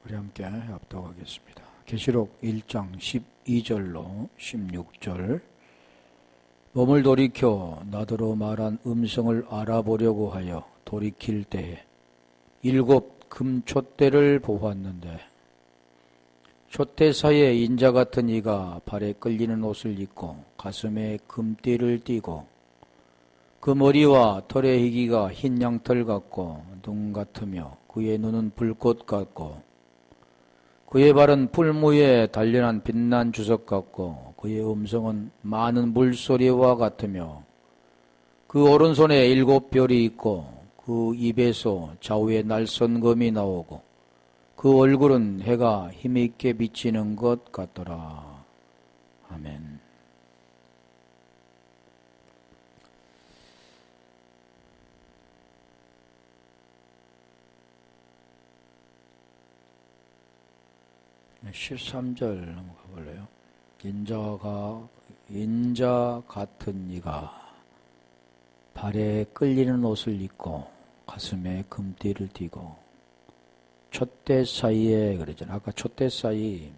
우리 함께 합독하겠습니다. 계시록 1장 12절로 16절. 몸을 돌이켜 나더러 말한 음성을 알아보려고 하여 돌이킬 때에 7 금촛대를 보았는데 촛대 사이에 인자 같은 이가 발에 끌리는 옷을 입고 가슴에 금띠를 띠고 그 머리와 털의 희기가 흰 양털 같고 눈 같으며 그의 눈은 불꽃 같고 그의 발은 풀무에 단련한 빛난 주석 같고 그의 음성은 많은 물소리와 같으며 그 오른손에 7 별이 있고 그 입에서 좌우에 날선 검이 나오고 그 얼굴은 해가 힘있게 비치는 것 같더라. 아멘. 네, 13절 한번 가볼래요? 인자 같은 이가 발에 끌리는 옷을 입고 가슴에 금띠를 띠고 촛대 사이에 그러잖아요. 아까 촛대 사이,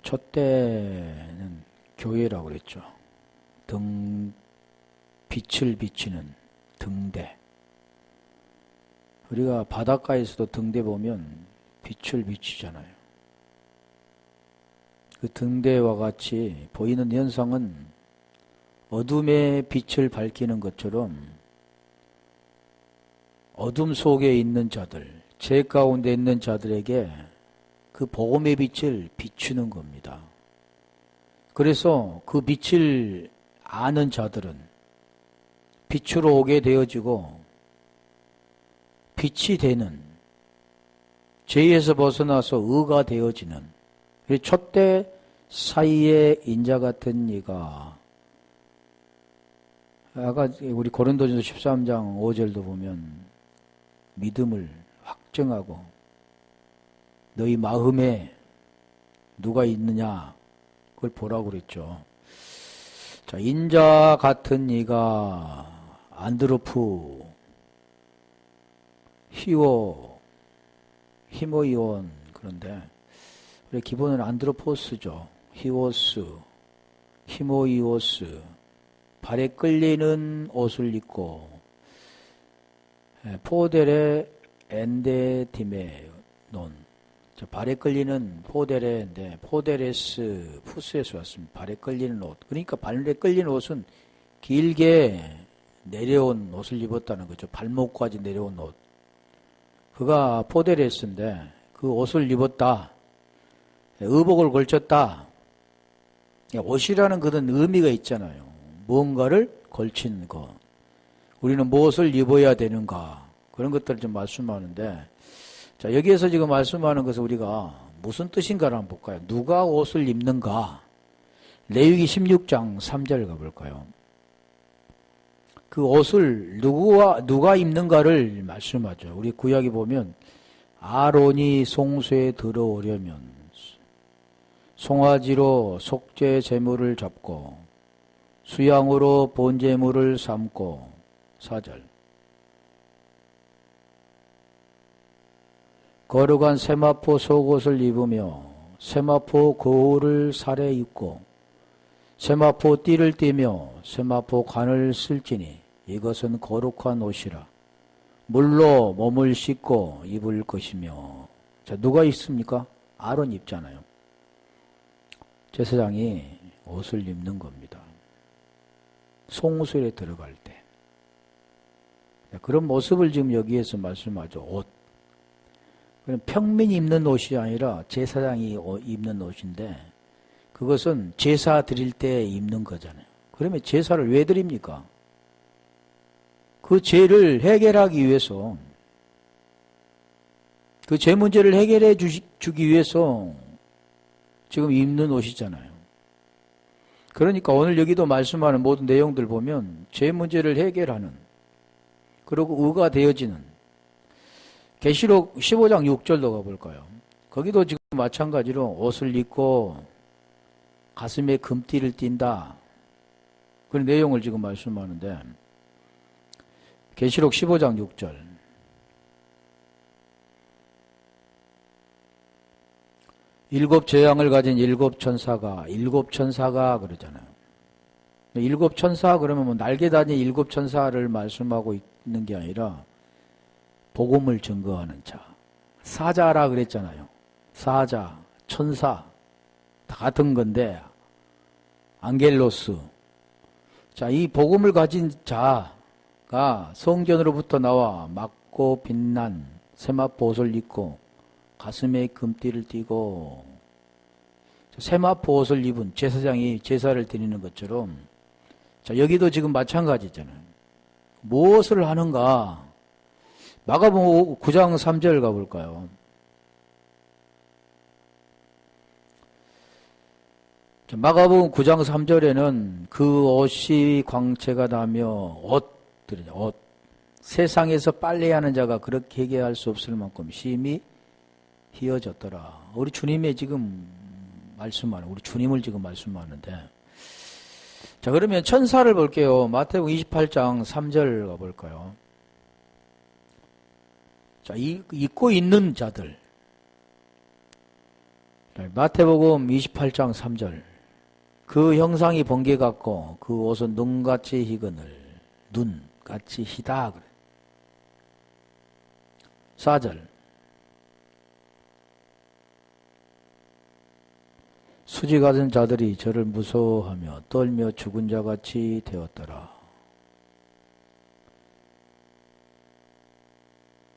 촛대는 교회라고 그랬죠. 빛을 비치는 등대. 우리가 바닷가에서도 등대 보면 빛을 비치잖아요. 그 등대와 같이 보이는 현상은 어둠의 빛을 밝히는 것처럼 어둠 속에 있는 자들, 죄 가운데 있는 자들에게 그 복음의 빛을 비추는 겁니다. 그래서 그 빛을 아는 자들은 빛으로 오게 되어지고 빛이 되는, 죄에서 벗어나서 의가 되어지는, 촛대 사이에 인자 같은 이가, 아까 우리 고린도전서 13장 5절도 보면 믿음을 확증하고 너희 마음에 누가 있느냐 그걸 보라고 그랬죠. 자, 인자 같은 이가 안드로프, 히모이온, 그런데 우리 기본은 안드로포스죠. 히오스, 히모이오스, 발에 끌리는 옷을 입고 포델의 엔데디메논, 발에 끌리는 포델의 포데레스 푸스에서 왔습니다. 발에 끌리는 옷. 그러니까 발에 끌리는 옷은 길게 내려온 옷을 입었다는 거죠. 발목까지 내려온 옷. 그가 포데레스인데 그 옷을 입었다. 의복을 걸쳤다. 옷이라는 것은 의미가 있잖아요. 무언가를 걸친 것. 우리는 무엇을 입어야 되는가, 그런 것들을 좀 말씀하는데, 자, 여기에서 지금 말씀하는 것은 우리가 무슨 뜻인가를 한번 볼까요? 누가 옷을 입는가? 레위기 16장 3절 가볼까요? 그 옷을 누가 입는가를 말씀하죠. 우리 구약에 보면 아론이 송수에 들어오려면 송아지로 속죄 제물을 잡고 수양으로 본제물을 삶고, 4절. 거룩한 세마포 속옷을 입으며 세마포 거울을 살에 입고 세마포 띠를 띠며 세마포 관을 쓸지니 이것은 거룩한 옷이라. 물로 몸을 씻고 입을 것이며. 자, 누가 입습니까? 아론 입잖아요. 제사장이 옷을 입는 겁니다. 송수에 들어갈 때. 그런 모습을 지금 여기에서 말씀하죠. 옷. 평민이 입는 옷이 아니라 제사장이 입는 옷인데 그것은 제사 드릴 때 입는 거잖아요. 그러면 제사를 왜 드립니까? 그 죄를 해결하기 위해서, 그 죄 문제를 해결해 주기 위해서 지금 입는 옷이잖아요. 그러니까 오늘 여기도 말씀하는 모든 내용들 보면 죄 문제를 해결하는, 그리고 의가 되어지는, 계시록 15장 6절도 가볼까요? 거기도 지금 마찬가지로 옷을 입고 가슴에 금띠를 띈다, 그런 내용을 지금 말씀하는데, 계시록 15장 6절. 일곱 재앙을 가진 일곱 천사가 그러잖아요. 일곱 천사 그러면 뭐 날개 달린 일곱 천사를 말씀하고 있는 게 아니라 복음을 증거하는 자. 사자라 그랬잖아요. 사자, 천사 다 같은 건데 앙겔로스. 자, 이 복음을 가진 자가 성전으로부터 나와 맑고 빛난 세마포 옷을 입고 가슴에 금띠를 띠고 세마포 옷을 입은 제사장이 제사를 드리는 것처럼 자, 여기도 지금 마찬가지잖아요. 무엇을 하는가? 마가복음 9장 3절 가볼까요? 마가복음 9장 3절에는 그 옷이 광채가 나며 옷. 세상에서 빨래하는 자가 그렇게 얘기할 수 없을 만큼 심히 희어졌더라. 우리 주님의 지금 말씀하는, 우리 주님을 지금 말씀하는데. 자, 그러면 천사를 볼게요. 마태복음 28장 3절 가볼까요? 자, 입고 있는 자들. 마태복음 28장 3절. 그 형상이 번개 같고 그 옷은 눈같이 희그늘. 눈같이 희다. 4절. 수지 가진 자들이 저를 무서워하며 떨며 죽은 자같이 되었더라.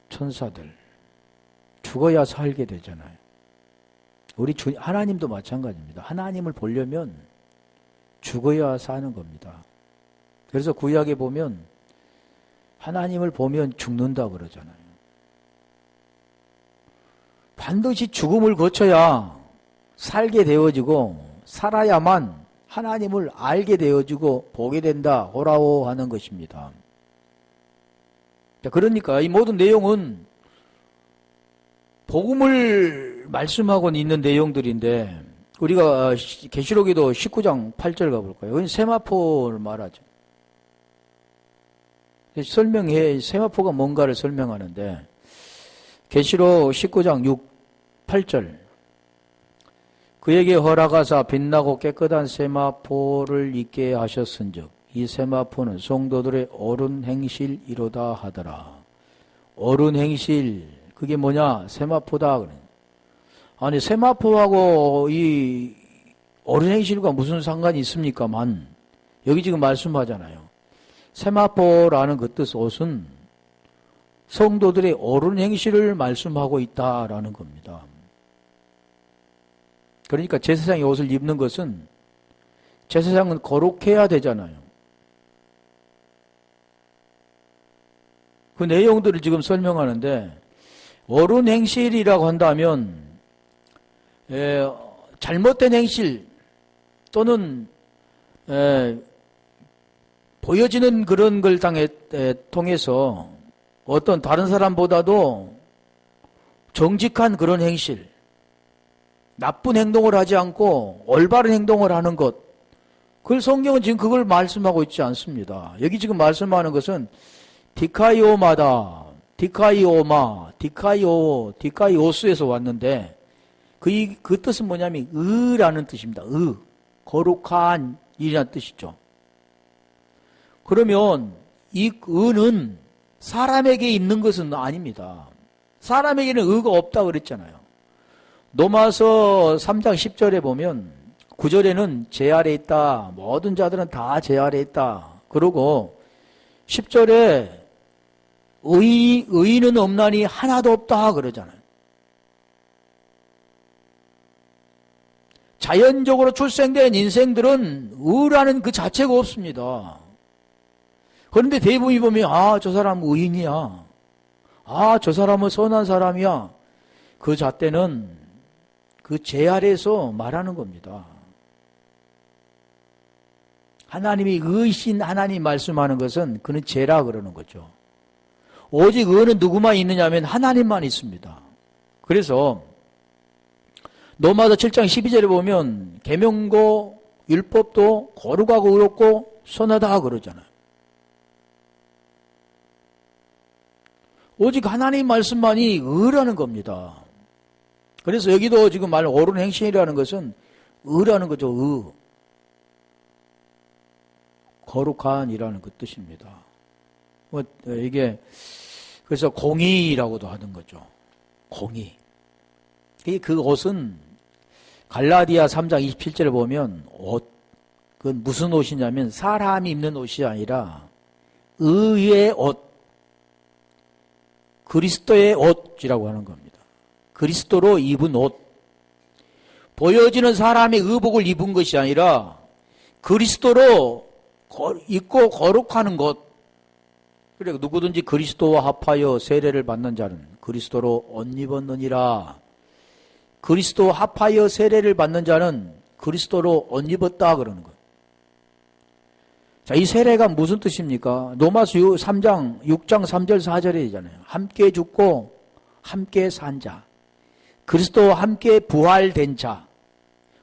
천사들 죽어야 살게 되잖아요. 우리 하나님도 마찬가지입니다. 하나님을 보려면 죽어야 사는 겁니다. 그래서 구약에 보면 하나님을 보면 죽는다 그러잖아요. 반드시 죽음을 거쳐야 살게 되어지고 살아야만 하나님을 알게 되어지고 보게 된다. 오라오 하는 것입니다. 그러니까 이 모든 내용은 복음을 말씀하고 있는 내용들인데 우리가 계시록에도 19장 8절 가볼까요? 그건 세마포를 말하죠. 설명해 세마포가 뭔가를 설명하는데 계시록 19장 6, 8절 그에게 허락하사 빛나고 깨끗한 세마포를 있게 하셨은즉 이 세마포는 성도들의 옳은 행실이로다 하더라. 옳은 행실 그게 뭐냐? 세마포다 그래. 아니 세마포하고 이 옳은 행실과 무슨 상관이 있습니까만 여기 지금 말씀하잖아요. 세마포라는 그 뜻 옷은 성도들의 옳은 행실을 말씀하고 있다라는 겁니다. 그러니까 제사장이 옷을 입는 것은 제사장은 거룩해야 되잖아요. 그 내용들을 지금 설명하는데 옳은 행실이라고 한다면 잘못된 행실 또는 보여지는 그런 걸 통해서 어떤 다른 사람보다도 정직한 그런 행실, 나쁜 행동을 하지 않고 올바른 행동을 하는 것, 그걸 성경은 지금 그걸 말씀하고 있지 않습니다. 여기 지금 말씀하는 것은 디카이오마다, 디카이오스에서 왔는데 그 뜻은 뭐냐면 의라는 뜻입니다. 거룩한 일이라는 뜻이죠. 그러면 이 의는 사람에게 있는 것은 아닙니다. 사람에게는 의가 없다 그랬잖아요. 로마서 3장 10절에 보면 9절에는 제 아래 있다. 모든 자들은 다 제 아래 있다. 그러고 10절에 의인은 없나니 하나도 없다 그러잖아요. 자연적으로 출생된 인생들은 의라는 그 자체가 없습니다. 그런데 대부분이 보면 저 사람은 의인이야. 저 사람은 선한 사람이야. 그 잣대는 그 제 아래에서 말하는 겁니다. 하나님이 의신 하나님 말씀하는 것은 그는 죄라 그러는 거죠. 오직 의는 누구만 있느냐 하면 하나님만 있습니다. 그래서 로마서 7장 12절에 보면 계명도 율법도 거룩하고 의롭고 선하다 그러잖아요. 오직 하나님 말씀만이 의라는 겁니다. 그래서 여기도 지금 말 옳은 행실이라는 것은 의라는 거죠. 의. 거룩한이라는 그 뜻입니다. 이게 그래서 공의라고도 하는 거죠. 공의. 그 옷은 갈라디아 3장 27절에 보면 옷, 그건 무슨 옷이냐면 사람이 입는 옷이 아니라 의의 옷, 그리스도의 옷이라고 하는 겁니다. 그리스도로 입은 옷. 보여지는 사람의 의복을 입은 것이 아니라 그리스도로 입고 거룩하는 것. 그래 누구든지 그리스도와 합하여 세례를 받는 자는 그리스도로 옷 입었느니라. 그리스도와 합하여 세례를 받는 자는 그리스도로 옷 입었다 그러는 거예요. 자, 이 세례가 무슨 뜻입니까? 로마서 6장 3절 4절이잖아요. 함께 죽고 함께 산 자, 그리스도와 함께 부활된 자,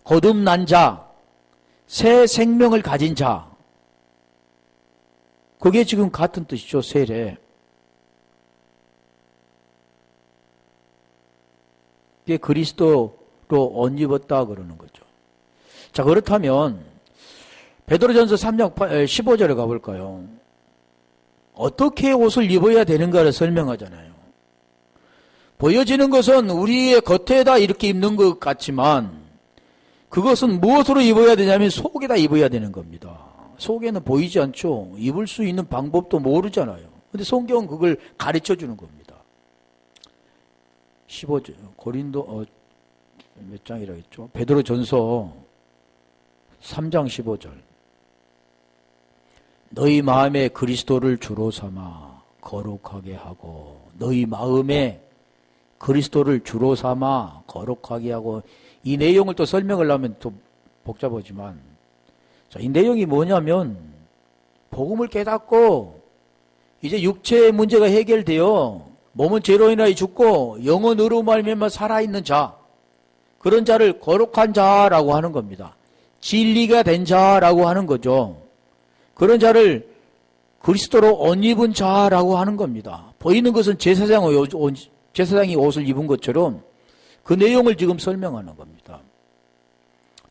거듭난 자, 새 생명을 가진 자. 그게 지금 같은 뜻이죠, 세례. 그게 그리스도로 옷 입었다 그러는 거죠. 자, 그렇다면 베드로전서 3장 15절에 가볼까요? 어떻게 옷을 입어야 되는가를 설명하잖아요. 보여지는 것은 우리의 겉에다 이렇게 입는 것 같지만 그것은 무엇으로 입어야 되냐면 속에다 입어야 되는 겁니다. 속에는 보이지 않죠. 입을 수 있는 방법도 모르잖아요. 근데 성경은 그걸 가르쳐 주는 겁니다. 15절 고린도 몇 장이라 했죠? 베드로전서 3장 15절. 너희 마음에 그리스도를 주로 삼아 거룩하게 하고, 너희 마음에 그리스도를 주로 삼아 거룩하게 하고. 이 내용을 또 설명을 하면 또 복잡하지만, 자, 이 내용이 뭐냐면 복음을 깨닫고 이제 육체의 문제가 해결되어 몸은 죄로 인하여 죽고 영은 의로 말미암아 살아있는 자, 그런 자를 거룩한 자라고 하는 겁니다. 진리가 된 자라고 하는 거죠. 그런 자를 그리스도로 옷 입은 자라고 하는 겁니다. 보이는 것은 제사장이 옷을 입은 것처럼 그 내용을 지금 설명하는 겁니다.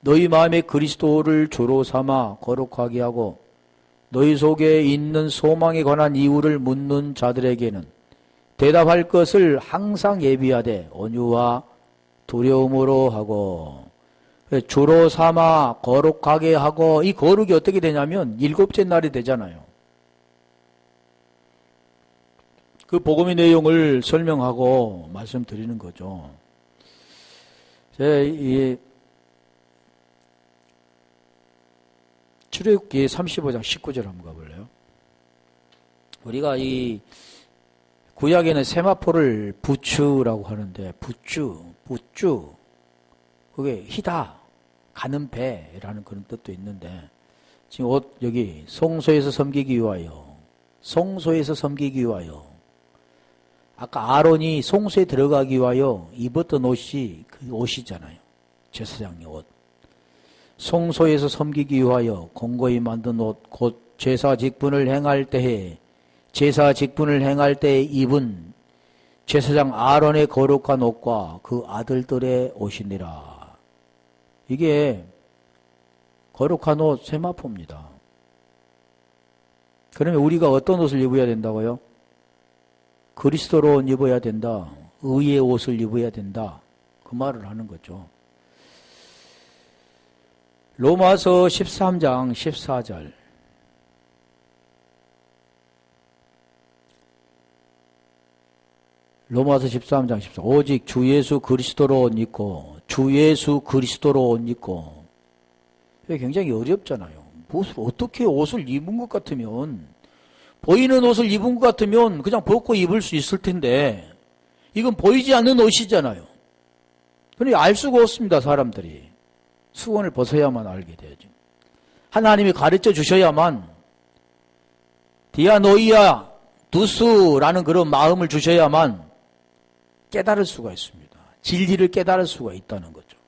너희 마음에 그리스도를 주로 삼아 거룩하게 하고, 너희 속에 있는 소망에 관한 이유를 묻는 자들에게는 대답할 것을 항상 예비하되 온유와 두려움으로 하고. 주로 삼아 거룩하게 하고, 이 거룩이 어떻게 되냐면 일곱째 날이 되잖아요. 그 복음의 내용을 설명하고 말씀드리는 거죠. 출애굽기 35장 19절 한번 가볼래요? 우리가 이 구약에는 세마포를 부추라고 하는데, 부추 그게 희다, 가는 배라는 그런 뜻도 있는데, 지금 옷 여기 성소에서 섬기기 위하여, 아까 아론이 성소에 들어가기 위하여 입었던 옷이 그 옷이잖아요. 제사장의 옷. 성소에서 섬기기 위하여 공고히 만든 옷, 곧 제사 직분을 행할 때에 입은 제사장 아론의 거룩한 옷과 그 아들들의 옷이니라. 이게 거룩한 옷 세마포입니다. 그러면 우리가 어떤 옷을 입어야 된다고요? 그리스도로 옷 입어야 된다. 의의 옷을 입어야 된다. 그 말을 하는 거죠. 로마서 13장 14절. 로마서 13장 14절. 오직 주 예수 그리스도로 옷 입고, 이게 굉장히 어렵잖아요. 어떻게 옷을 입은 것 같으면, 보이는 옷을 입은 것 같으면 그냥 벗고 입을 수 있을 텐데, 이건 보이지 않는 옷이잖아요. 그러니 알 수가 없습니다, 사람들이. 수건을 벗어야만 알게 되죠. 하나님이 가르쳐 주셔야만, 디아노이아 두스라는 그런 마음을 주셔야만 깨달을 수가 있습니다. 진리를 깨달을 수가 있다는 거죠.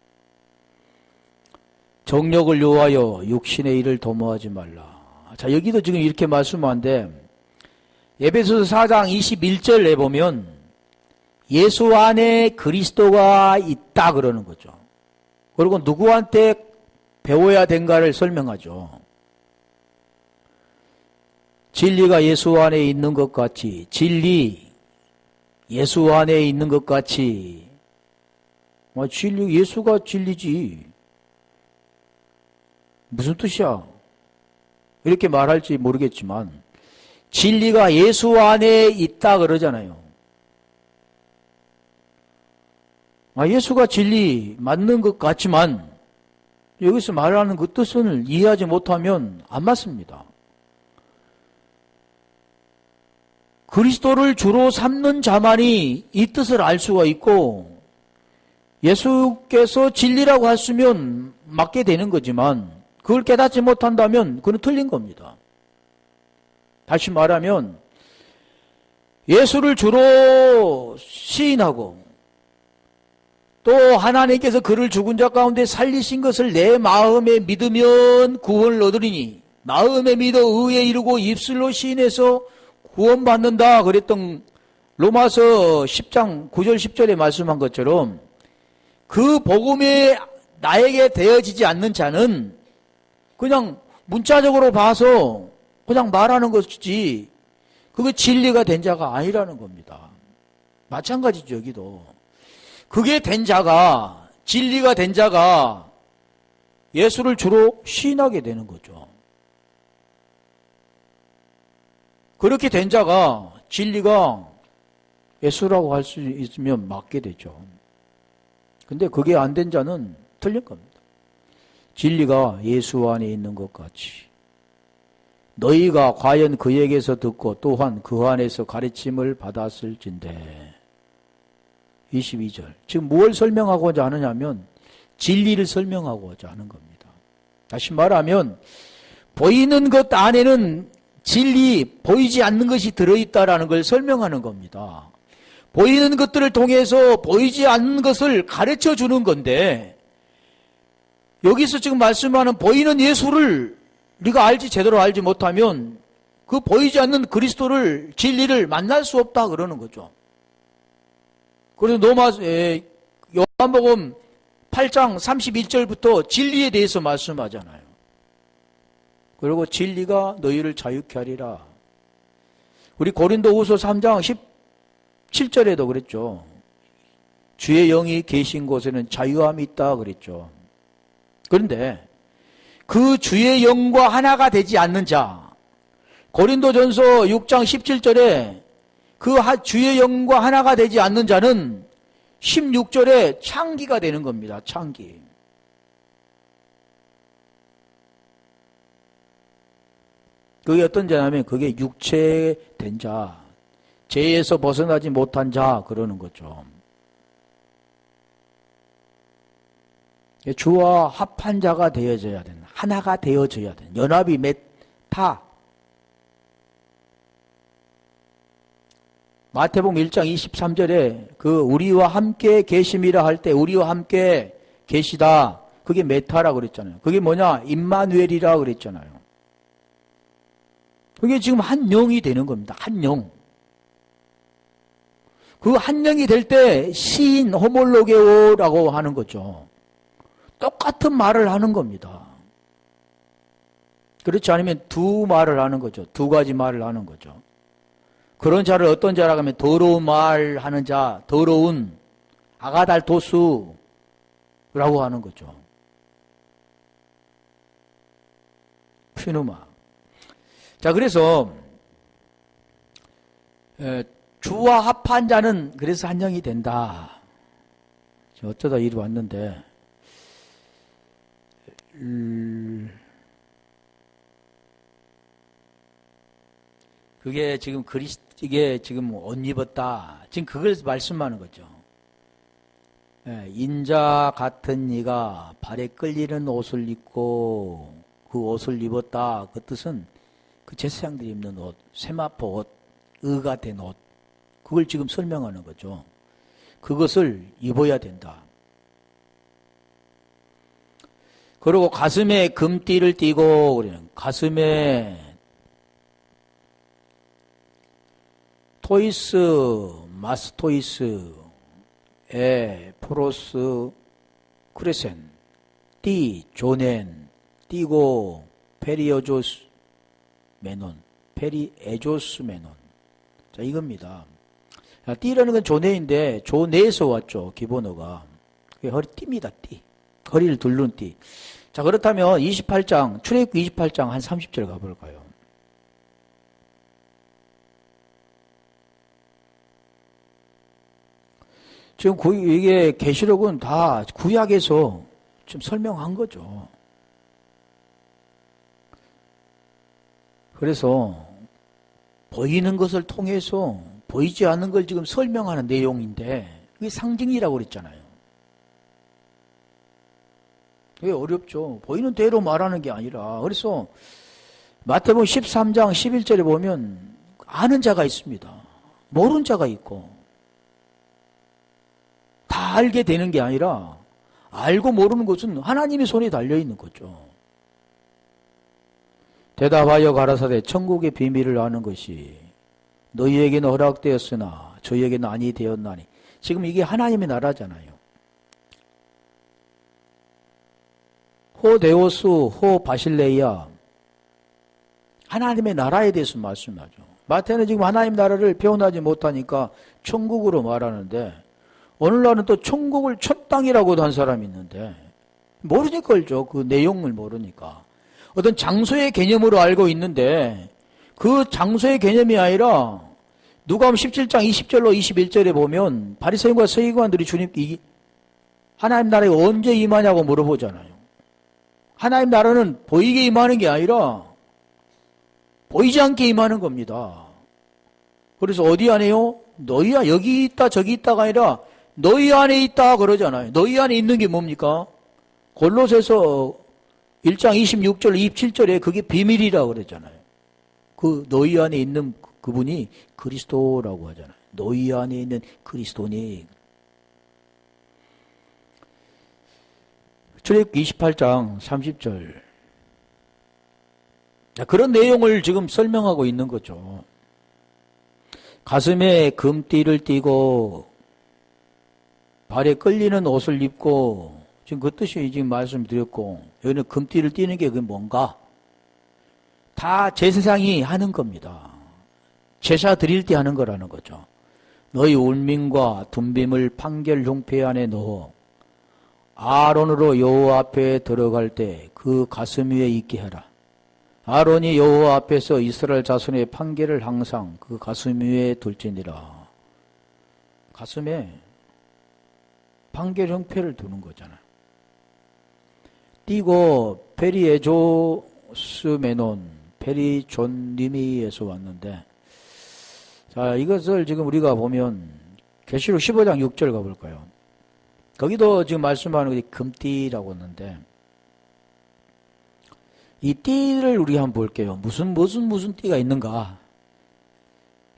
정욕을 요하여 육신의 일을 도모하지 말라. 자, 여기도 지금 이렇게 말씀하는데, 에베소서 4장 21절에 보면 예수 안에 그리스도가 있다 그러는 거죠. 그리고 누구한테 배워야 된가를 설명하죠. 진리가 예수 안에 있는 것 같이, 진리 예수 안에 있는 것 같이. 진리, 예수가 진리지. 무슨 뜻이야? 이렇게 말할지 모르겠지만 진리가 예수 안에 있다 그러잖아요. 예수가 진리 맞는 것 같지만 여기서 말하는 그 뜻을 이해하지 못하면 안 맞습니다. 그리스도를 주로 삼는 자만이 이 뜻을 알 수가 있고 예수께서 진리라고 하시면 맞게 되는 거지만 그걸 깨닫지 못한다면 그건 틀린 겁니다. 다시 말하면 예수를 주로 시인하고 또 하나님께서 그를 죽은 자 가운데 살리신 것을 내 마음에 믿으면 구원을 얻으리니 마음에 믿어 의에 이르고 입술로 시인해서 구원받는다 그랬던 로마서 10장 9절 10절에 말씀한 것처럼 그 복음이 나에게 되어지지 않는 자는 그냥 문자적으로 봐서 그냥 말하는 것이지 그게 진리가 된 자가 아니라는 겁니다. 마찬가지죠. 여기도. 그게 된 자가, 진리가 된 자가 예수를 주로 시인하게 되는 거죠. 그렇게 된 자가 진리가 예수라고 할 수 있으면 맞게 되죠. 근데 그게 안 된 자는 틀린 겁니다. 진리가 예수 안에 있는 것 같이 너희가 과연 그에게서 듣고 또한 그 안에서 가르침을 받았을진대. 22절. 지금 뭘 설명하고자 하느냐면 진리를 설명하고자 하는 겁니다. 다시 말하면 보이는 것 안에는 진리, 보이지 않는 것이 들어있다라는 걸 설명하는 겁니다. 보이는 것들을 통해서 보이지 않는 것을 가르쳐 주는 건데 여기서 지금 말씀하는 보이는 예수를 네가 제대로 알지 못하면 그 보이지 않는 그리스도를, 진리를 만날 수 없다 그러는 거죠. 그래서 요한복음 8장 31절부터 진리에 대해서 말씀하잖아요. 그리고 진리가 너희를 자유케 하리라. 우리 고린도후서 3장 17절에도 그랬죠. 주의 영이 계신 곳에는 자유함이 있다 그랬죠. 그런데 그 주의 영과 하나가 되지 않는 자, 고린도전서 6장 17절에 그 주의 영과 하나가 되지 않는 자는 16절에 창기가 되는 겁니다. 창기. 그게 어떤 자냐면 그게 육체된 자, 죄에서 벗어나지 못한 자 그러는 거죠. 주와 합한 자가 되어져야 되는, 하나가 되어져야 되는, 연합이 메타. 마태복음 1장 23절에 그 우리와 함께 계심이라 할 때 우리와 함께 계시다. 그게 메타라 그랬잖아요. 그게 뭐냐? 임마누엘이라 그랬잖아요. 그게 지금 한 영이 되는 겁니다. 한 영. 그 한 영이 될 때 시인 호몰로게오라고 하는 거죠. 똑같은 말을 하는 겁니다. 그렇지 않으면 두 말을 하는 거죠. 두 가지 말을 하는 거죠. 그런 자를 어떤 자라고 하면 더러운 말 하는 자, 더러운 아가달토스라고 하는 거죠. 퓨누마. 자, 그래서 주와 합한 자는 그래서 한 영이 된다. 어쩌다 이리 왔는데 그게 지금 이게 지금 옷 입었다. 지금 그걸 말씀하는 거죠. 인자 같은 이가 발에 끌리는 옷을 입고 그 옷을 입었다. 그 뜻은 그 제사장들이 입는 옷, 세마포 옷, 의가 된 옷. 그걸 지금 설명하는 거죠. 그것을 입어야 된다. 그리고 가슴에 금띠를 띠고 그러는 가슴에 토이스, 마스토이스, 프로스 크레센, 띠, 조넨, 띠고, 페리에조스 메논, 페리에조스 메논. 자, 이겁니다. 자, 띠라는 건 조네인데, 조네에서 왔죠, 기본어가. 그게 허리띠입니다, 띠. 허리를 두른 띠. 자, 그렇다면 28장, 출애굽기 28장 한 30절 가볼까요? 지금 이게 계시록은 다 구약에서 좀 설명한 거죠. 그래서 보이는 것을 통해서 보이지 않는 걸 지금 설명하는 내용인데 그게 상징이라고 그랬잖아요. 그게 어렵죠. 보이는 대로 말하는 게 아니라. 그래서 마태복음 13장 11절에 보면 아는 자가 있습니다. 모르는 자가 있고 다 알게 되는 게 아니라 알고 모르는 것은 하나님의 손에 달려있는 거죠. 대답하여 가라사대 천국의 비밀을 아는 것이 너희에게는 허락되었으나 저희에게는 아니 되었나니. 지금 이게 하나님의 나라잖아요. 호 데오스 호 바실레이아, 하나님의 나라에 대해서 말씀하죠. 마태는 지금 하나님 나라를 표현하지 못하니까 천국으로 말하는데 오늘날은 또 천국을 첫 땅이라고도 한 사람이 있는데 모르니까 걸죠. 그 내용을 모르니까. 어떤 장소의 개념으로 알고 있는데 그 장소의 개념이 아니라 누가복음 17장 20절로 21절에 보면 바리새인과 서기관들이 주님께 하나님 나라에 언제 임하냐고 물어보잖아요. 하나님 나라는 보이게 임하는 게 아니라 보이지 않게 임하는 겁니다. 그래서 어디 안에요? 너희야 여기 있다 저기 있다가 아니라 너희 안에 있다 그러잖아요. 너희 안에 있는 게 뭡니까? 골로새서 1장 26절 27절에 그게 비밀이라고 그러잖아요. 그 너희 안에 있는 그분이 그리스도라고 하잖아요. 너희 안에 있는 그리스도니. 출애굽기 28장 30절. 그런 내용을 지금 설명하고 있는 거죠. 가슴에 금띠를 띠고 발에 끌리는 옷을 입고, 지금 그 뜻이 지금 말씀드렸고, 여기는 금띠를 띠는 게 그게 뭔가? 다 제사장이 하는 겁니다. 제사 드릴 때 하는 거라는 거죠. 너희 울민과 둠빔을 판결 흉패 안에 넣어 아론으로 여호와 앞에 들어갈 때 그 가슴 위에 있게 하라. 아론이 여호와 앞에서 이스라엘 자손의 판결을 항상 그 가슴 위에 둘지니라. 가슴에 판결 형패를 두는 거잖아요. 띠고 페리에조스 메논, 페리존니미에서 왔는데, 자, 이것을 지금 우리가 보면 계시록 15장 6절 가볼까요? 거기도 지금 말씀하는 것이 금띠라고 했는데, 이 띠를 우리 한번 볼게요. 무슨 띠가 있는가?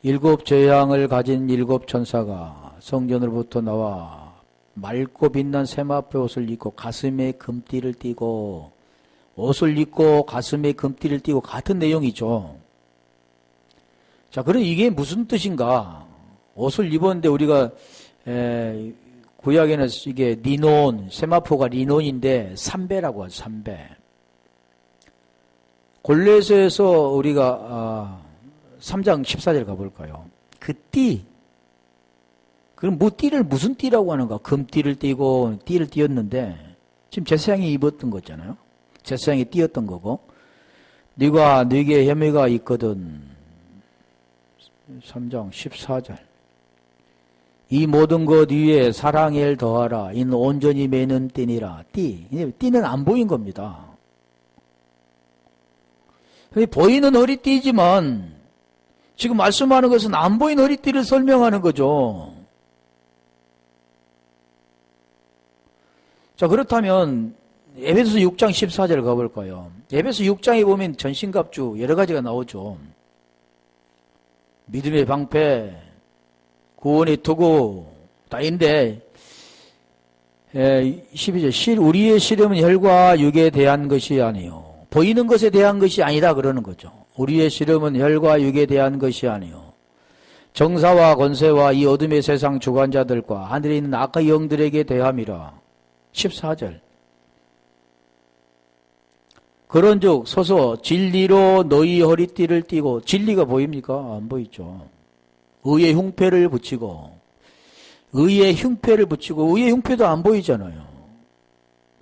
7 재앙을 가진 7 천사가 성전으로부터 나와 맑고 빛난 세마포 옷을 입고 가슴에 금띠를 띠고, 옷을 입고 가슴에 금띠를 띠고 같은 내용이죠. 자, 그럼 이게 무슨 뜻인가? 옷을 입었는데 우리가 구약에는 이게 리논, 세마포가 리논인데 삼배라고 하죠. 삼배. 골로새에서 우리가 3장 14절 가볼까요? 그 띠. 그럼 뭐 띠를 무슨 띠라고 하는가? 금띠를 띠고 띠를 띠었는데 지금 제사장이 입었던 거잖아요. 제사장이 띠었던 거고, 네게 혐의가 있거든. 3장 14절. 이 모든 것 위에 사랑을 더하라. 이는 온전히 매는 띠니라. 띠는 안 보인 겁니다. 보이는 허리띠지만 지금 말씀하는 것은 안 보인 허리띠를 설명하는 거죠. 자, 그렇다면 에베소 6장 14절 가볼까요? 에베소 6장에 보면 전신갑주 여러 가지가 나오죠. 믿음의 방패, 구원의 투구 다 있는데 12절 우리의 시름은 혈과 육에 대한 것이 아니요. 보이는 것에 대한 것이 아니다 그러는 거죠. 우리의 시름은 혈과 육에 대한 것이 아니요. 정사와 권세와 이 어둠의 세상 주관자들과 하늘에 있는 악한 영들에게 대함이라. 14절. 그런즉 서서 진리로 너희 허리띠를 띠고, 진리가 보입니까? 안 보이죠. 의의 흉패를 붙이고, 의의 흉패를 붙이고, 의의 흉패도 안 보이잖아요.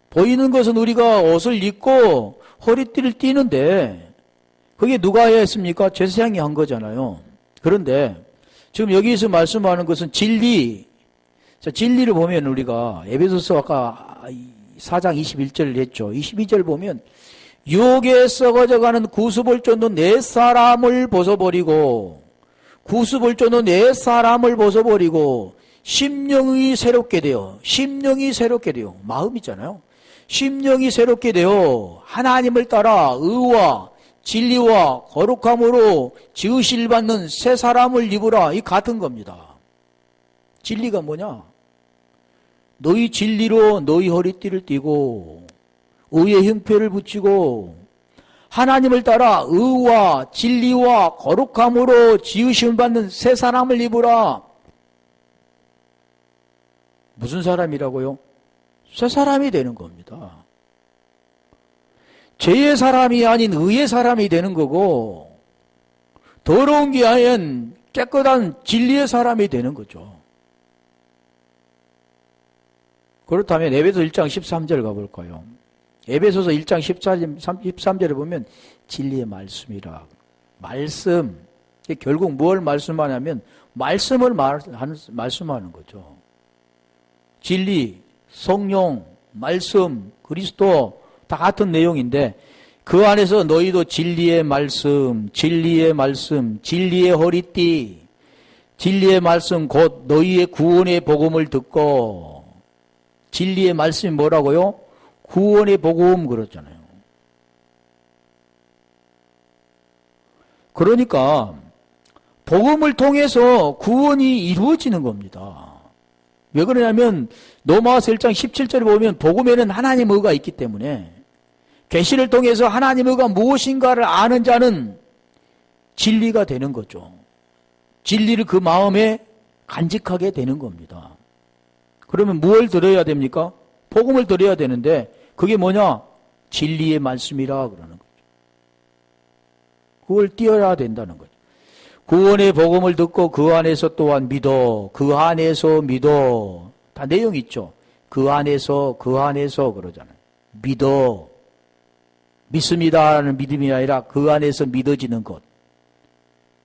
보이는 것은 우리가 옷을 입고 허리띠를 띠는데, 그게 누가 했습니까? 제사장이 한 거잖아요. 그런데 지금 여기서 말씀하는 것은 진리. 자, 진리를 보면 우리가 에베소서 아까 4장 21절을 했죠. 22절 보면 육에 썩어져가는 구습을 쫓는 내 사람을 벗어버리고, 구습을 쫓는 내 사람을 벗어버리고 심령이 새롭게 되어, 심령이 새롭게 되어, 마음이잖아요. 심령이 새롭게 되어 하나님을 따라 의와 진리와 거룩함으로 지으실 받는 새 사람을 입으라. 이 같은 겁니다. 진리가 뭐냐? 너희 진리로 너희 허리띠를 띠고 의의 흉패를 붙이고 하나님을 따라 의와 진리와 거룩함으로 지으심 받는 새 사람을 입으라. 무슨 사람이라고요? 새 사람이 되는 겁니다. 죄의 사람이 아닌 의의 사람이 되는 거고, 더러운 게 아닌 깨끗한 진리의 사람이 되는 거죠. 그렇다면 에베소서 1장 13절 가볼까요? 에베소서 1장 13절에 보면 진리의 말씀이라. 말씀. 결국 뭘 말씀하냐면 말씀을 말씀하는 거죠. 진리, 성령, 말씀, 그리스도 다 같은 내용인데 그 안에서 너희도 진리의 말씀, 진리의 말씀, 진리의 허리띠, 진리의 말씀 곧 너희의 구원의 복음을 듣고, 진리의 말씀이 뭐라고요? 구원의 복음 그렇잖아요. 그러니까 복음을 통해서 구원이 이루어지는 겁니다. 왜 그러냐면 로마서 1장 17절에 보면 복음에는 하나님의 의가 있기 때문에 계시를 통해서 하나님의 의가 무엇인가를 아는 자는 진리가 되는 거죠. 진리를 그 마음에 간직하게 되는 겁니다. 그러면 무엇을 들어야 됩니까? 복음을 들어야 되는데 그게 뭐냐? 진리의 말씀이라 그러는 거죠. 그걸 띄어야 된다는 거죠. 구원의 복음을 듣고 그 안에서 또한 믿어. 그 안에서 믿어. 다 내용 있죠. 그 안에서 그러잖아요. 믿어. 믿습니다라는 믿음이 아니라 그 안에서 믿어지는 것.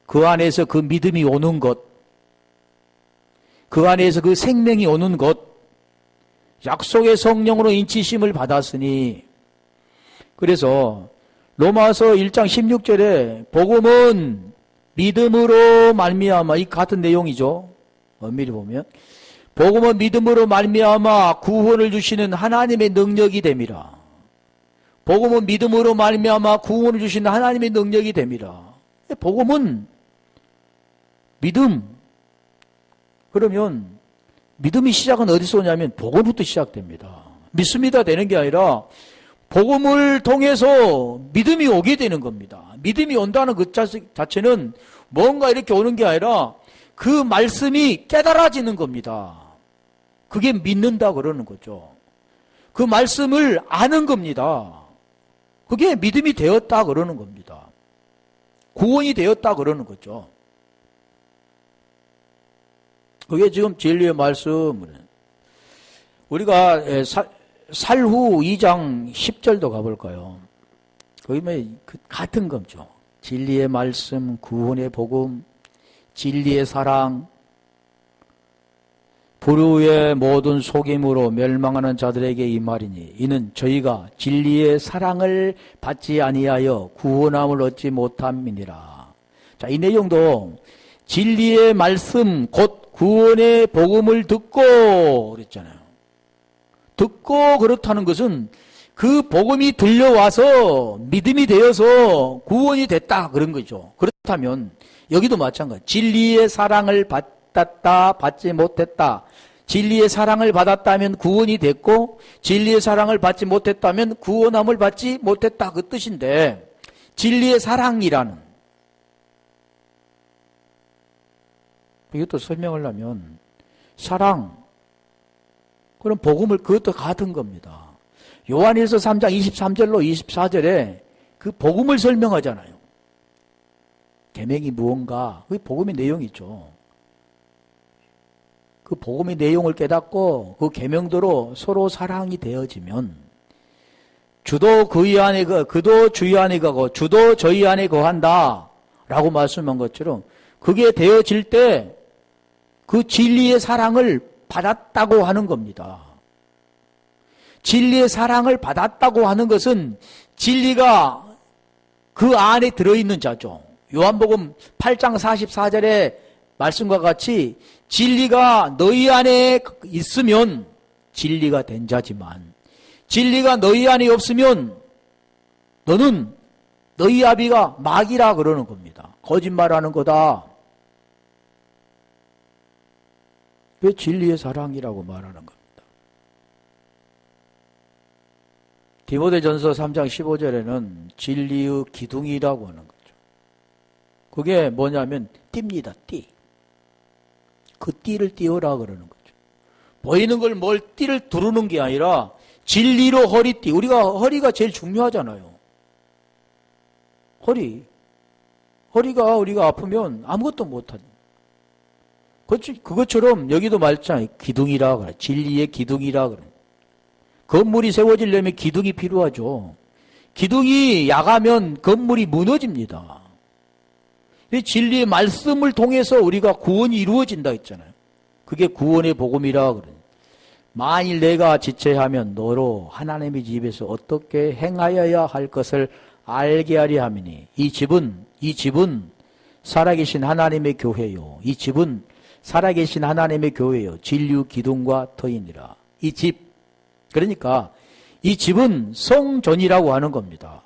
그 안에서 그 믿음이 오는 것. 그 안에서 그 생명이 오는 것. 약속의 성령으로 인치심을 받았으니. 그래서 로마서 1장 16절에 복음은 믿음으로 말미암아, 이 같은 내용이죠. 엄밀히 보면 복음은 믿음으로 말미암아 구원을 주시는 하나님의 능력이 됨이라. 복음은 믿음으로 말미암아 구원을 주시는 하나님의 능력이 됨이라. 복음은 믿음. 그러면 믿음이 시작은 어디서 오냐면 복음부터 시작됩니다. 믿습니다 되는 게 아니라 복음을 통해서 믿음이 오게 되는 겁니다. 믿음이 온다는 그 자체는 뭔가 이렇게 오는 게 아니라 그 말씀이 깨달아지는 겁니다. 그게 믿는다 그러는 거죠. 그 말씀을 아는 겁니다. 그게 믿음이 되었다 그러는 겁니다. 구원이 되었다 그러는 거죠. 그게 지금 진리의 말씀. 우리가 살후 2장 10절도 가볼까요? 거기 같은 거죠. 진리의 말씀, 구원의 복음, 진리의 사랑, 불의의 모든 속임으로 멸망하는 자들에게 이 말이니 이는 저희가 진리의 사랑을 받지 아니하여 구원함을 얻지 못함이니라. 자, 이 내용도 진리의 말씀 곧 구원의 복음을 듣고 그랬잖아요. 듣고 그렇다는 것은 그 복음이 들려와서 믿음이 되어서 구원이 됐다 그런 거죠. 그렇다면 여기도 마찬가지. 진리의 사랑을 받았다, 받지 못했다. 진리의 사랑을 받았다면 구원이 됐고 진리의 사랑을 받지 못했다면 구원함을 받지 못했다 그 뜻인데 진리의 사랑이라는 이것도 설명을 하면 사랑, 그럼 복음을 그것도 같은 겁니다. 요한일서 3장 23절로 24절에 그 복음을 설명하잖아요. 계명이 무언가, 그게 복음의 내용이죠. 그 복음의 내용을 깨닫고 그 계명대로 서로 사랑이 되어지면 주도 그의 안에 그도 주의 안에 가고 주도 저희 안에 거한다 라고 말씀한 것처럼 그게 되어질 때 그 진리의 사랑을 받았다고 하는 겁니다. 진리의 사랑을 받았다고 하는 것은 진리가 그 안에 들어있는 자죠. 요한복음 8장 44절의 말씀과 같이 진리가 너희 안에 있으면 진리가 된 자지만 진리가 너희 안에 없으면 너는 너희 아비가 마귀라 그러는 겁니다. 거짓말하는 거다. 왜 진리의 사랑이라고 말하는 겁니다. 디모데전서 3장 15절에는 진리의 기둥이라고 하는 거죠. 그게 뭐냐면 띠입니다. 띠. 그 띠를 띄우라 그러는 거죠. 보이는 걸 뭘 띠를 두르는 게 아니라 진리로 허리띠. 우리가 허리가 제일 중요하잖아요. 허리가 우리가 아프면 아무것도 못하죠. 그것처럼 여기도 말했잖아요. 기둥이라 그래. 진리의 기둥이라 그래. 건물이 세워지려면 기둥이 필요하죠. 기둥이 야가면 건물이 무너집니다. 진리의 말씀을 통해서 우리가 구원이 이루어진다 했잖아요. 그게 구원의 복음이라 그래. 만일 내가 지체하면 너로 하나님의 집에서 어떻게 행하여야 할 것을 알게 하려 함이니 이 집은 살아계신 하나님의 교회요. 이 집은 살아계신 하나님의 교회요. 진리 기둥과 터이니라. 이 집. 그러니까 이 집은 성전이라고 하는 겁니다.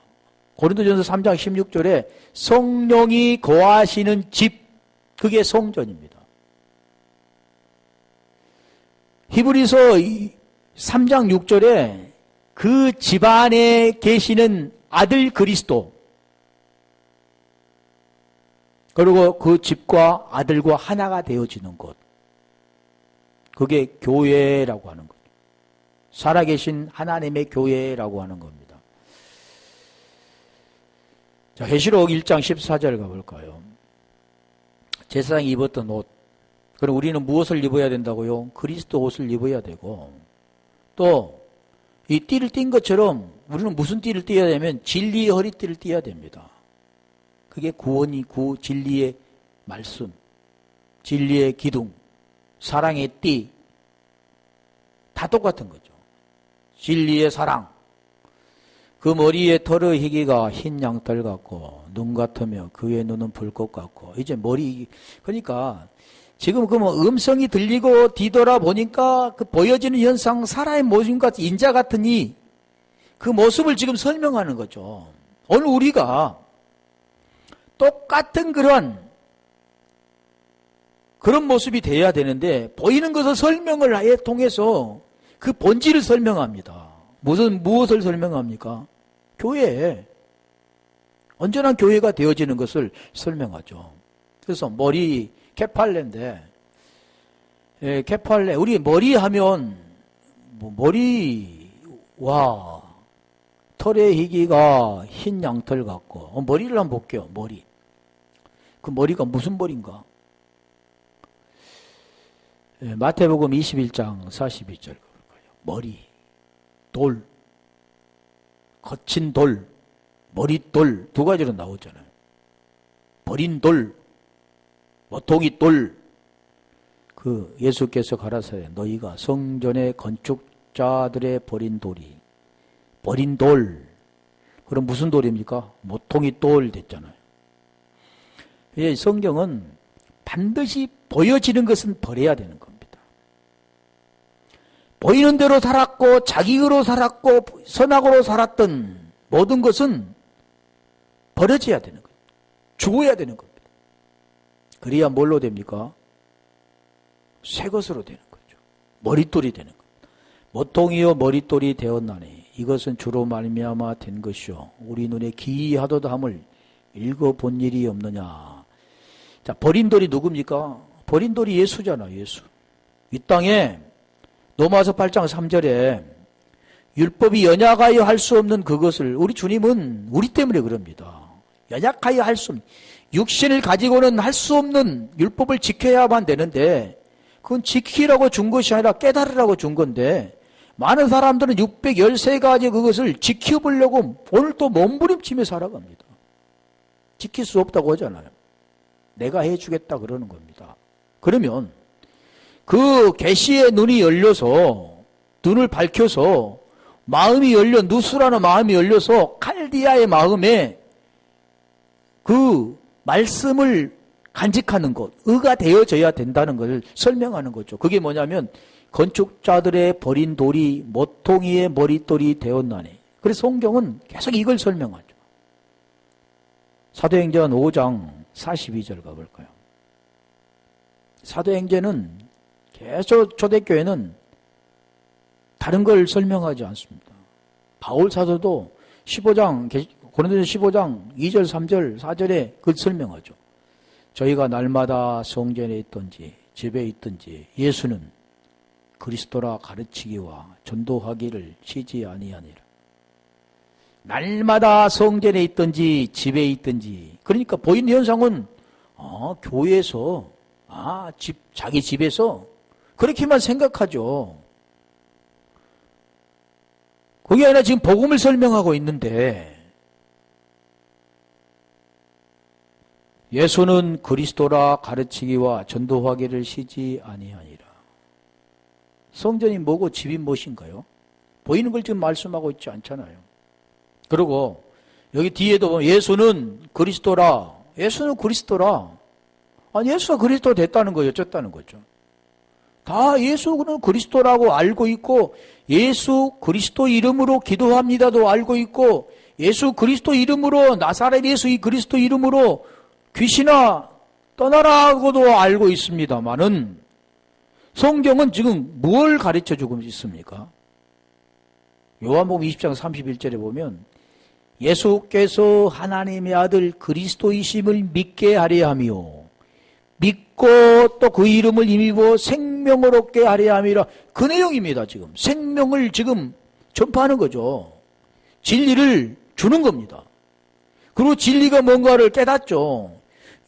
고린도전서 3장 16절에 성령이 거하시는 집. 그게 성전입니다. 히브리서 3장 6절에 그 집안에 계시는 아들 그리스도 그리고 그 집과 아들과 하나가 되어지는 곳. 그게 교회라고 하는 거죠. 살아계신 하나님의 교회라고 하는 겁니다. 자, 계시록 1장 14절 가볼까요? 제사장이 입었던 옷. 그럼 우리는 무엇을 입어야 된다고요? 그리스도 옷을 입어야 되고 또 이 띠를 띈 것처럼 우리는 무슨 띠를 띠어야 되면 진리의 허리띠를 띠어야 됩니다. 그게 진리의 말씀, 진리의 기둥, 사랑의 띠, 다 똑같은 거죠. 진리의 사랑. 그 머리에 털의 희기가 흰 양털 같고 눈 같으며 그의 눈은 불꽃 같고 이제 그러니까 지금 음성이 들리고 뒤돌아보니까 그 보여지는 현상 사람의 모습과 인자 같으니 그 모습을 지금 설명하는 거죠. 오늘 우리가 똑같은 그런 모습이 돼야 되는데 보이는 것을 설명을 통해서 그 본질을 설명합니다. 무엇을 설명합니까? 교회. 언제나 교회가 되어지는 것을 설명하죠. 그래서 머리 케팔레인데 케팔레 우리 머리 하면 머리와 털의 희기가 흰 양털 같고 머리를 한번 볼게요. 머리. 그 머리가 무슨 머리인가? 마태복음 21장 42절 머리, 돌, 거친 돌, 머릿돌 두 가지로 나오잖아요. 버린 돌, 모퉁이 돌. 그 예수께서 가라사대 너희가 성전의 건축자들의 버린 돌이 버린 돌. 그럼 무슨 돌입니까? 모퉁이 돌 됐잖아요. 성경은 반드시 보여지는 것은 버려야 되는 겁니다. 보이는 대로 살았고 자기로 살았고 선악으로 살았던 모든 것은 버려져야 되는 거예요. 죽어야 되는 겁니다. 그래야 뭘로 됩니까? 새 것으로 되는 거죠. 머릿돌이 되는 겁니다. 모퉁이요 머릿돌이 되었나니 이것은 주로 말미암아 된 것이요 우리 눈에 기이하도다 함을 읽어본 일이 없느냐. 자, 버린 돌이 누굽니까? 버린 돌이 예수잖아, 예수. 이 땅에 로마서 8장 3절에 율법이 연약하여 할 수 없는 그것을 우리 주님은 우리 때문에 그럽니다. 연약하여 할 수 없는, 육신을 가지고는 할 수 없는 율법을 지켜야만 되는데 그건 지키라고 준 것이 아니라 깨달으라고 준 건데 많은 사람들은 613가지 그것을 지켜보려고 오늘 또 몸부림치며 살아갑니다. 지킬 수 없다고 하잖아요. 내가 해주겠다 그러는 겁니다. 그러면 그 계시의 눈이 열려서 눈을 밝혀서 마음이 열려 누수라는 마음이 열려서 칼디아의 마음에 그 말씀을 간직하는 것, 의가 되어져야 된다는 것을 설명하는 거죠. 그게 뭐냐면 건축자들의 버린 돌이 모퉁이의 머릿돌이 되었나니. 그래서 성경은 계속 이걸 설명하죠. 사도행전 5장 42절 가볼까요? 사도행전은 계속 초대교회는 다른 걸 설명하지 않습니다. 바울 사도도 15장, 고린도전서 15장 2절, 3절, 4절에 그걸 설명하죠. 저희가 날마다 성전에 있든지 집에 있든지 예수는 그리스도라 가르치기와 전도하기를 쉬지 아니하니라. 날마다 성전에 있든지 집에 있든지, 그러니까 보이는 현상은 교회에서 자기 집에서 그렇게만 생각하죠. 그게 아니라 지금 복음을 설명하고 있는데 예수는 그리스도라 가르치기와 전도하기를 쉬지 아니하니라. 성전이 뭐고 집이 무엇인가요? 보이는 걸 지금 말씀하고 있지 않잖아요. 그리고 여기 뒤에도 보면 예수는 그리스도라. 예수는 그리스도라. 아니 예수가 그리스도 됐다는 거예요. 어쨌다는 거죠. 다 예수는 그리스도라고 알고 있고 예수 그리스도 이름으로 기도합니다도 알고 있고 예수 그리스도 이름으로 나사렛 예수 이 그리스도 이름으로 귀신아 떠나라고도 알고 있습니다만은 성경은 지금 뭘 가르쳐주고 있습니까? 요한복음 20장 31절에 보면 예수께서 하나님의 아들 그리스도이심을 믿게 하려 하며 믿고 또 그 이름을 힘입어 생명을 얻게 하려 함이라. 그 내용입니다. 지금 생명을 지금 전파하는 거죠. 진리를 주는 겁니다. 그리고 진리가 뭔가를 깨닫죠.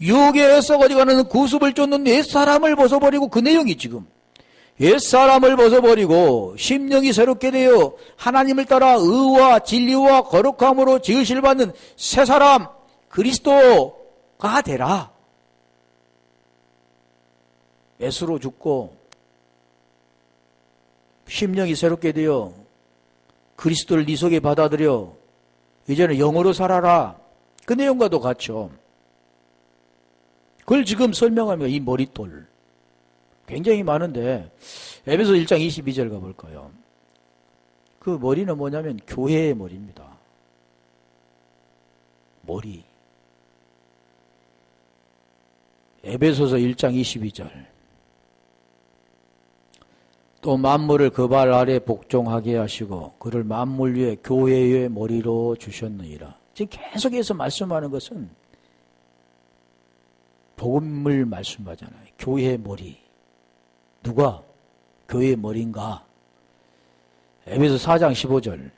유혹에 썩어지가는 구습을 쫓는 옛사람을 벗어버리고, 그 내용이 지금 옛사람을 벗어버리고 심령이 새롭게 되어 하나님을 따라 의와 진리와 거룩함으로 지으실 받는 새 사람 그리스도가 되라. 예수로 죽고 심령이 새롭게 되어 그리스도를 네 속에 받아들여 이제는 영으로 살아라. 그 내용과도 같죠. 그걸 지금 설명합니다. 이 머릿돌 굉장히 많은데 에베소 1장 22절 가볼까요? 그 머리는 뭐냐면 교회의 머리입니다. 머리. 에베소서 1장 22절. 또 만물을 그 발 아래 복종하게 하시고 그를 만물 위에 교회의 머리로 주셨느니라. 지금 계속해서 말씀하는 것은 복음을 말씀하잖아요. 교회의 머리. 누가 교회의 머리인가? 에베소 4장 15절.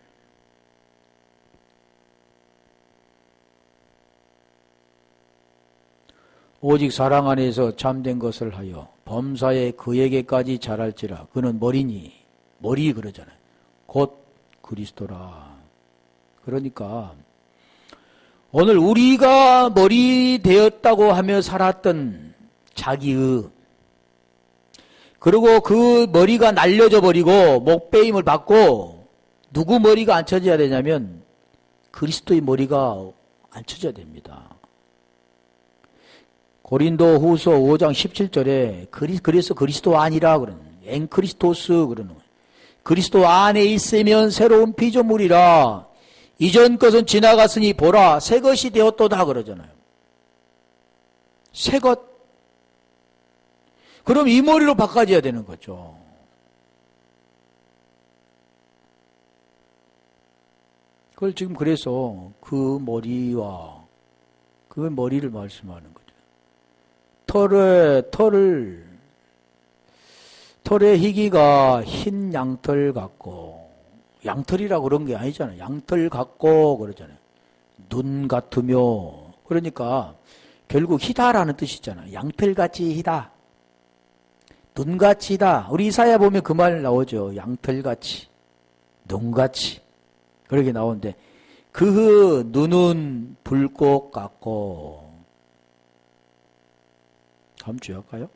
오직 사랑 안에서 참된 것을 하여 범사에 그에게까지 자랄지라. 그는 머리니, 머리 그러잖아요. 곧 그리스도라. 그러니까 오늘 우리가 머리 되었다고 하며 살았던 자기의, 그리고 그 머리가 날려져 버리고 목베임을 받고 누구 머리가 앉혀져야 되냐면 그리스도의 머리가 앉혀져야 됩니다. 고린도 후서 5장 17절에 그래서 그리스도 아니라 그러는, 엔크리스토스 그러는 거예요. 그리스도 안에 있으면 새로운 피조물이라. 이전 것은 지나갔으니 보라 새 것이 되었도다 그러잖아요. 새 것. 그럼 이 머리로 바꿔줘야 되는 거죠. 그걸 지금 그래서 그 머리와 그 머리를 말씀하는 거죠. 털의 희기가 흰 양털 같고, 양털이라고 그런 게 아니잖아요. 양털 같고 그러잖아요. 눈 같으며. 그러니까 결국 희다라는 뜻이잖아요. 양털같이 희다. 눈같이 희다. 우리 이사야 보면 그 말 나오죠. 양털같이, 눈같이. 그렇게 나오는데 그 눈은 불꽃 같고. 한번 주의할까요?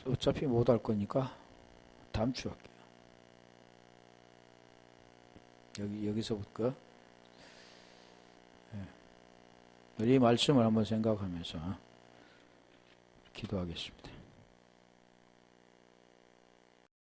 어차피 못 할 거니까 다음 주 할게요. 여기서부터 이 말씀을 한번 생각하면서 기도하겠습니다.